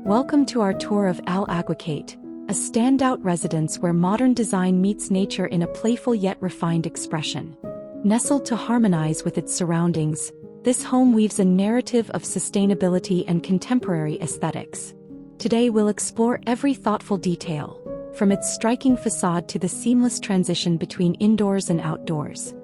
Welcome to our tour of Aguacate, a standout residence where modern design meets nature in a playful yet refined expression. Nestled to harmonize with its surroundings, this home weaves a narrative of sustainability and contemporary aesthetics. Today we'll explore every thoughtful detail, from its striking facade to the seamless transition between indoors and outdoors.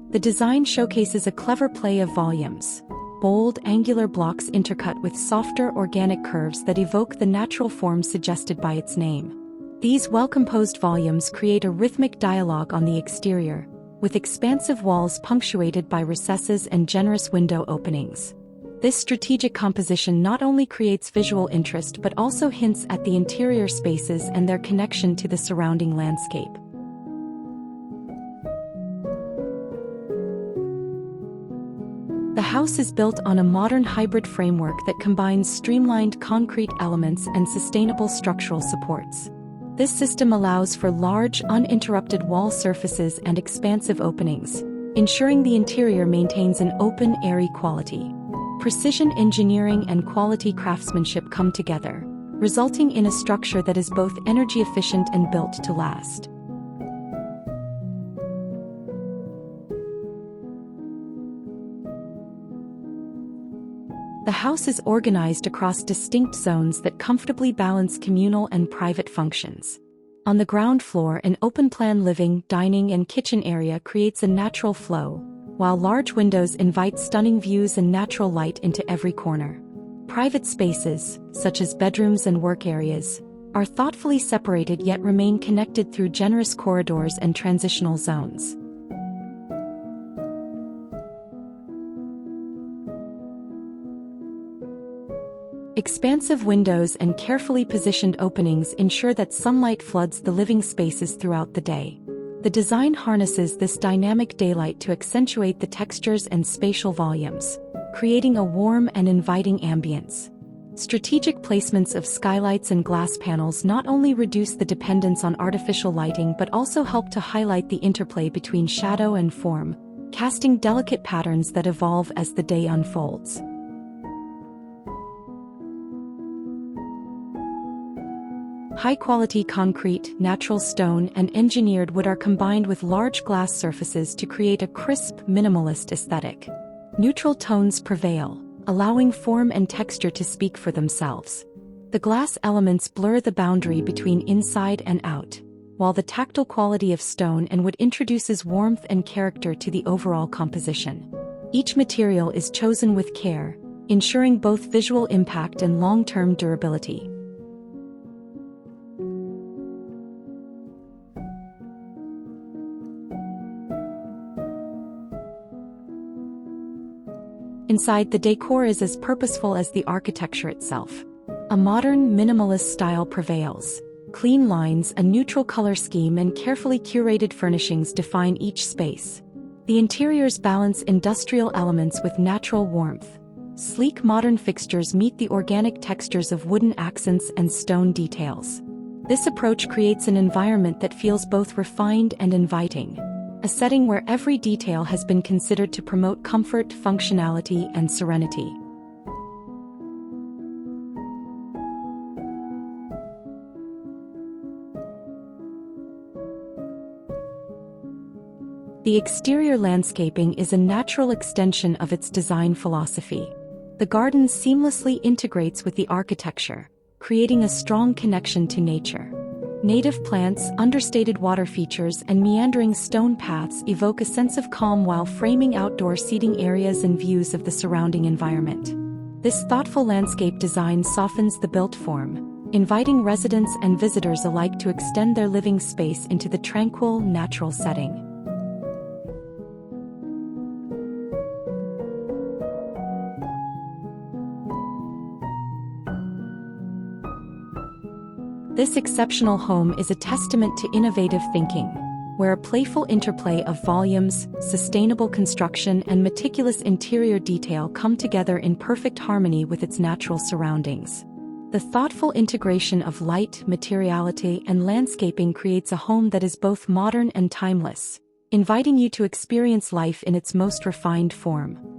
The design showcases a clever play of volumes. Bold, angular blocks intercut with softer, organic curves that evoke the natural form suggested by its name. These well-composed volumes create a rhythmic dialogue on the exterior, with expansive walls punctuated by recesses and generous window openings. This strategic composition not only creates visual interest but also hints at the interior spaces and their connection to the surrounding landscape. The house is built on a modern hybrid framework that combines streamlined concrete elements and sustainable structural supports. This system allows for large, uninterrupted wall surfaces and expansive openings, ensuring the interior maintains an open, airy quality. Precision engineering and quality craftsmanship come together, resulting in a structure that is both energy efficient and built to last. The house is organized across distinct zones that comfortably balance communal and private functions. On the ground floor, an open-plan living, dining, and kitchen area creates a natural flow, while large windows invite stunning views and natural light into every corner. Private spaces, such as bedrooms and work areas, are thoughtfully separated yet remain connected through generous corridors and transitional zones. Expansive windows and carefully positioned openings ensure that sunlight floods the living spaces throughout the day. The design harnesses this dynamic daylight to accentuate the textures and spatial volumes, creating a warm and inviting ambience. Strategic placements of skylights and glass panels not only reduce the dependence on artificial lighting but also help to highlight the interplay between shadow and form, casting delicate patterns that evolve as the day unfolds. High-quality concrete, natural stone, and engineered wood are combined with large glass surfaces to create a crisp, minimalist aesthetic. Neutral tones prevail, allowing form and texture to speak for themselves. The glass elements blur the boundary between inside and out, while the tactile quality of stone and wood introduces warmth and character to the overall composition. Each material is chosen with care, ensuring both visual impact and long-term durability. Inside, the decor is as purposeful as the architecture itself. A modern, minimalist style prevails. Clean lines, a neutral color scheme, and carefully curated furnishings define each space. The interiors balance industrial elements with natural warmth. Sleek modern fixtures meet the organic textures of wooden accents and stone details. This approach creates an environment that feels both refined and inviting. A setting where every detail has been considered to promote comfort, functionality, and serenity. The exterior landscaping is a natural extension of its design philosophy. The garden seamlessly integrates with the architecture, creating a strong connection to nature. Native plants, understated water features, and meandering stone paths evoke a sense of calm while framing outdoor seating areas and views of the surrounding environment. This thoughtful landscape design softens the built form, inviting residents and visitors alike to extend their living space into the tranquil, natural setting. This exceptional home is a testament to innovative thinking, where a playful interplay of volumes, sustainable construction, and meticulous interior detail come together in perfect harmony with its natural surroundings. The The thoughtful integration of light, materiality, and landscaping creates a home that is both modern and timeless, inviting you to experience life in its most refined form.